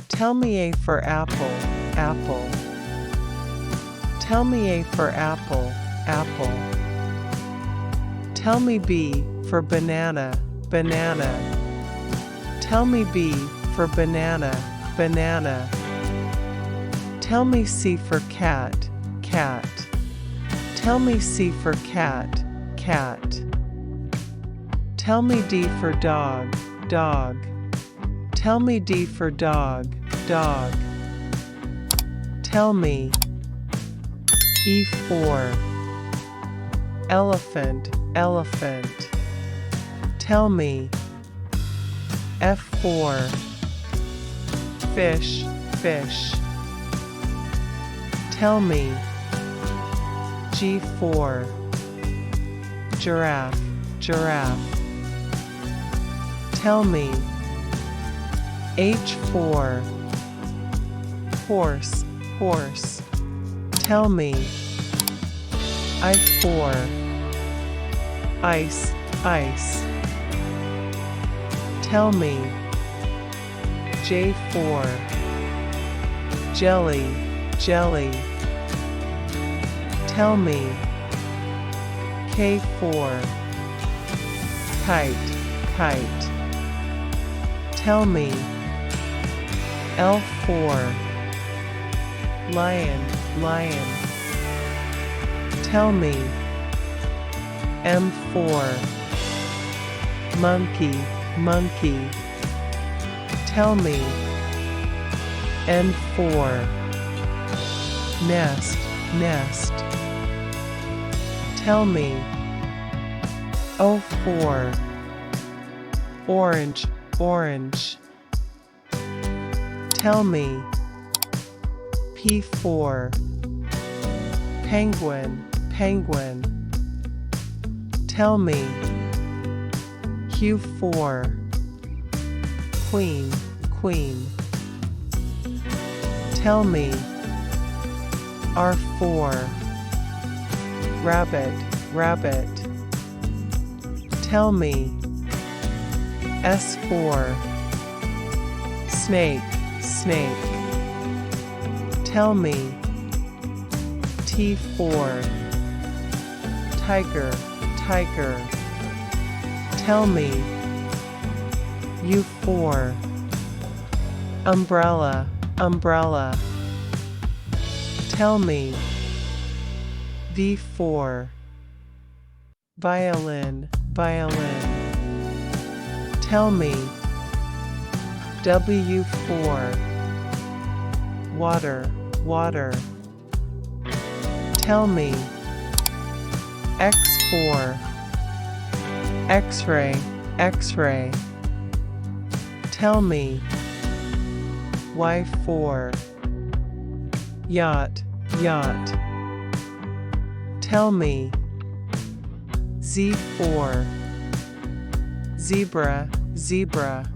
Tell me A for apple, apple. Tell me A for apple, apple. Tell me B for banana, banana. Tell me B for banana, banana. Tell me C for cat, cat. Tell me C for cat, cat. Tell me D for dog, dog. Tell me D for dog, dog. Tell me E for elephant, elephant. Tell me F for fish, fish. Tell me G for giraffe, giraffe. Tell me H for horse, horse. Tell me I for ice, ice. Tell me J for jelly, jelly. Tell me K for kite, kite. Tell me L for lion, lion. Tell me M for monkey, monkey. Tell me N for nest, nest. Tell me O for orange, orange. Tell me P for penguin, penguin. Tell me Q for queen, queen. Tell me R for rabbit, rabbit. Tell me S for snake, snake. Tell me T for tiger, tiger. Tell me U for umbrella, umbrella. Tell me V for violin, violin. Tell me W for water, water. Tell me X for X-ray, X-ray. Tell me Y for yacht, yacht. Tell me Z for zebra, zebra.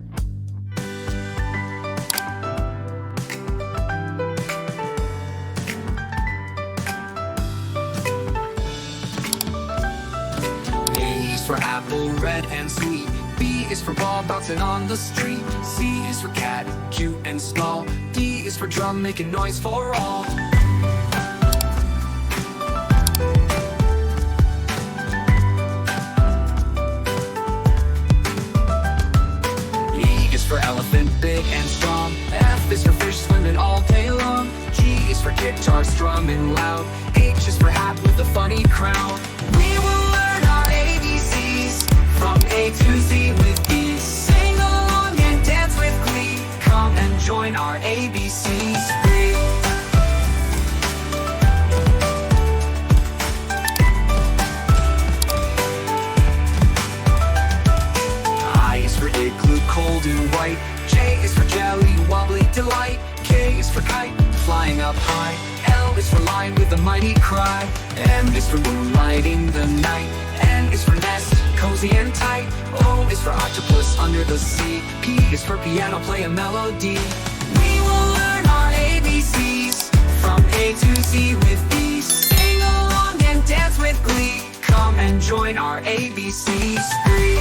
A is for apple, red and sweet. B is for ball bouncing on the street. C is for cat, cute and small. D is for drum making noise for all. E is for elephant, big and strong. F is for fish swimming all day long. G is for guitar strumming loud. H is for hat with a funny crown. We will learn our ABCs from A to Z with ease. Sing along and dance with glee. Come and join our ABCs free. I is for igloo, cold and white. J is for jelly, wobbly delight. K is for kite, flying up high. L is for lion with a mighty cry. M is for moonlighting the night. N is for nest, cozy and tight. O is for octopus under the sea. P is for piano, play a melody. We will learn our ABCs from A to Z with ease. Sing along and dance with glee. Come and join our ABCs free.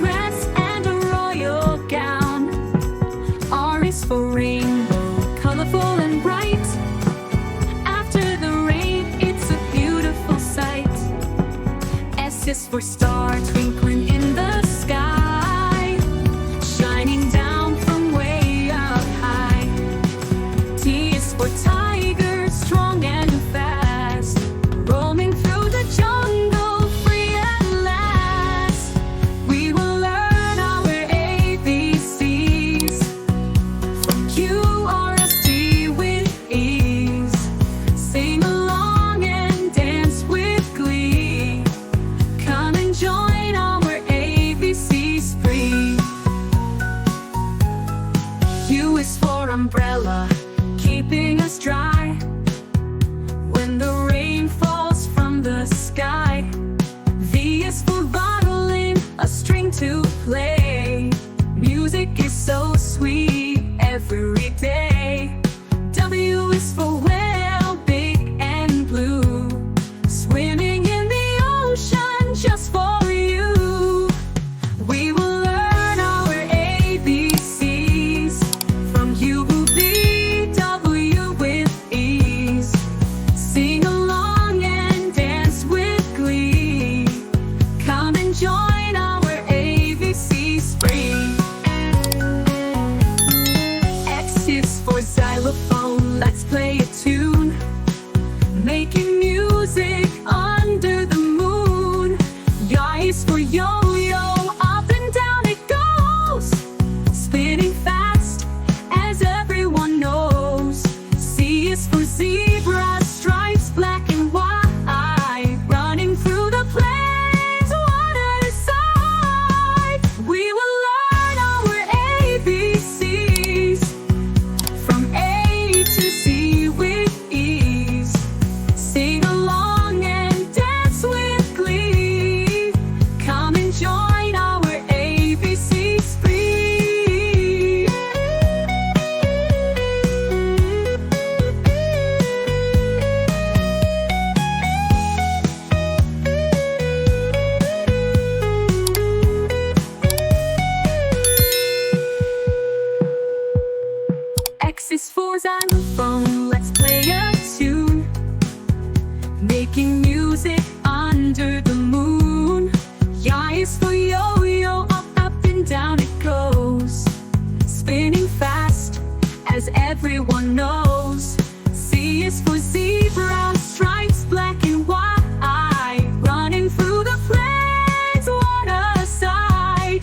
dress and a royal gown. R is for rainbow, colorful and bright. After the rain, it's a beautiful sight. S is for star, twinkling in the sky, shining down from way up high. T is for tiger, strong and fast, roaming through the jungle, free at last. We will learn our ABCs from Q, R, S, T with ease. Sing along and dance with glee. Come and join our ABC spree. U is for umbrella, keeping us dry when the rain falls from the sky. V is for violin, a string to play. Music is so sweet every day. W is for whale, big and blue, swimming in the ocean just for you. We will learn our ABCs from U, V, W with ease. Sing along and dance with glee. Come and join our ABC spree. X is for xylophone, let's play a tune, making music under the moon. Y is for yo-yo, up and down it goes, spinning fast as everyone knows. C is for zebra, stripes black and white, running through the plains one at a side. We will learn our ABCs from A to Z with ease. Sing along and dance with glee. Come and join our ABC spree. X is for xylophone, let's play a tune, making music under the moon. Y is for yo-yo, up and down it goes, spinning fast as everyone knows. C is for zebra, stripes black and white, running through the plains one aside.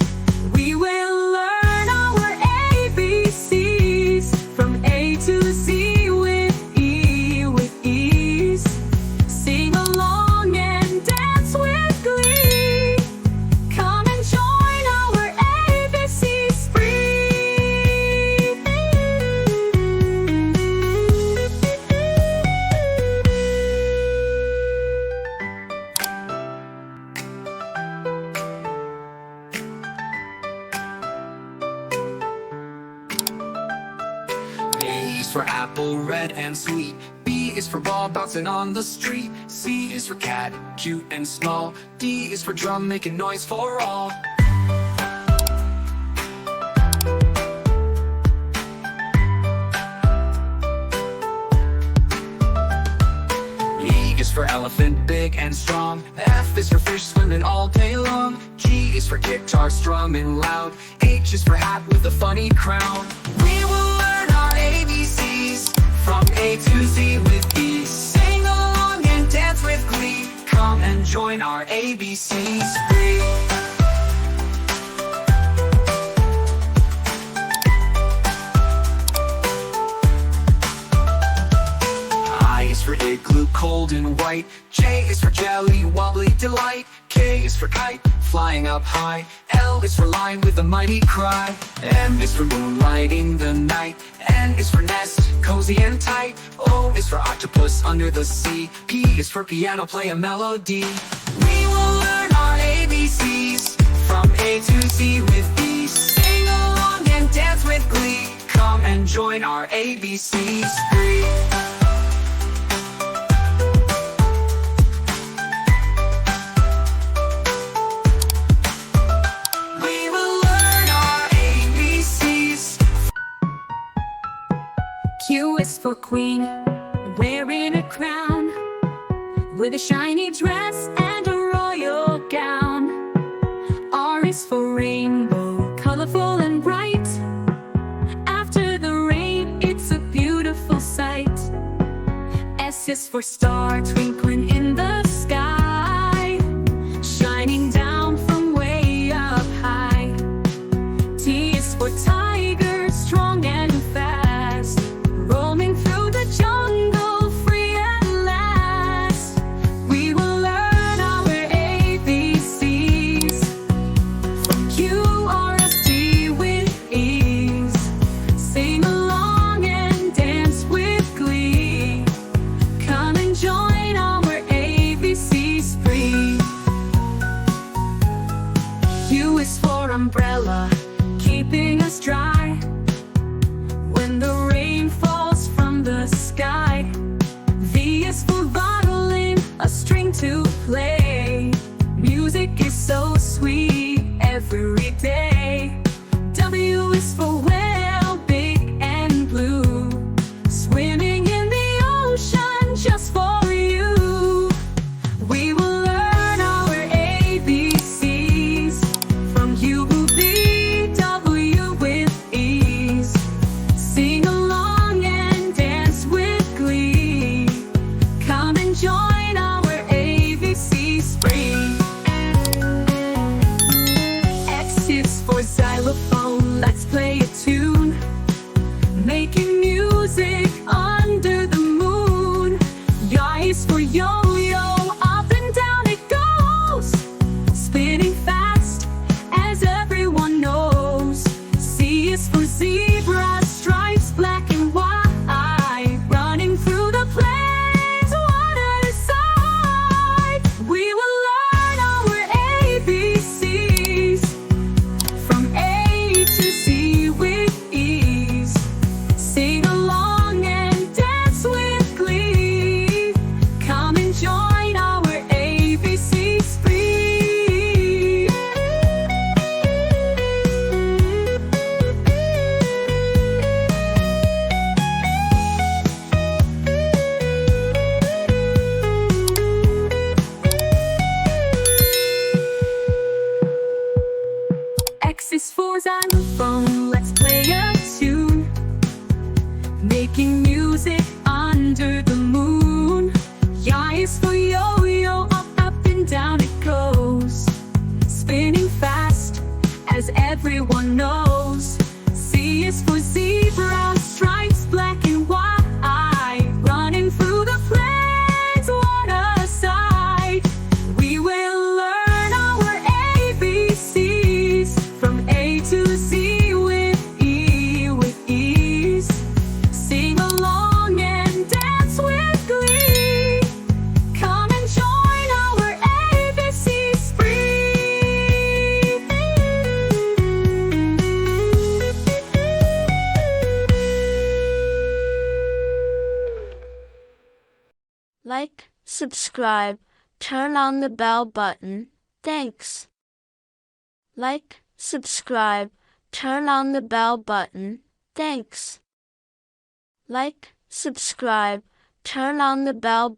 We will learn our ABCs from A to Z with ease. Sing along and dance with glee. Come and join our ABC spree. A is for apple, red and sweet. B is for ball bouncing on the street. C is for cat, cute and small. D is for drum, making noise for all. E is for elephant, big and strong. F is for fish, swimming all day long. G is for guitar, strumming loud. H is for hat with a funny crown. We will learn our ABCs from A to Z with ease. Sing along and dance with glee. Come and join our ABC spree. I is for igloo, cold and white. J is for jelly, wobbly delight. K is for kite, flying up high. L is for lion with a mighty cry. M is for moonlighting the night. N is for nest, cozy and tight. O is for octopus under the sea. P is for piano, play a melody. We will learn our ABCs from A to Z with ease. Sing along and dance with glee. Come and join our ABC spree. We Q is for queen, wearing a crown, with a shiny dress and a royal gown. R is for rainbow, colorful and bright. After the rain, it's a beautiful sight. S is for star, twinkling in the sky, shining down from way up high. T is for tiger, strong and fast, roaming through the jungle, free at last. We will learn our ABCs from Q, R, S, T with ease. Sing along and dance with glee. Come and join our ABC spree. U is for umbrella, keeping us dry when the rain falls from the sky. V is for violin, a string to play. Music is so sweet every day. W is for whale, big and blue, swimming in the ocean just for you. We will learn our ABCs from U, V, W with ease. Sing along and dance with glee. Come and join our ABC spree. X is for xylophone, let's play a tune, making music under the moon. Y is for yo-yo, up and down it goes, spinning fast as everyone knows. C is for zebra, stripes black and white, running through the plains one at a side. We will learn our ABCs from A to Z with ease. Sing along and dance with glee. Come and join our ABC spree. X is for xylophone, let's play a tune, making music under the moon. Y is for yo-yo, up and down it goes, spinning fast as everyone knows. C is for zebra, stripes black and white, running through the plains one aside. We will learn our ABCs from A to Z with ease. Sing along and dance with glee. Come and join our ABC spree. Like, subscribe, turn on the bell button. Thanks. Like, subscribe, turn on the bell button. Thanks. Like, subscribe, turn on the bell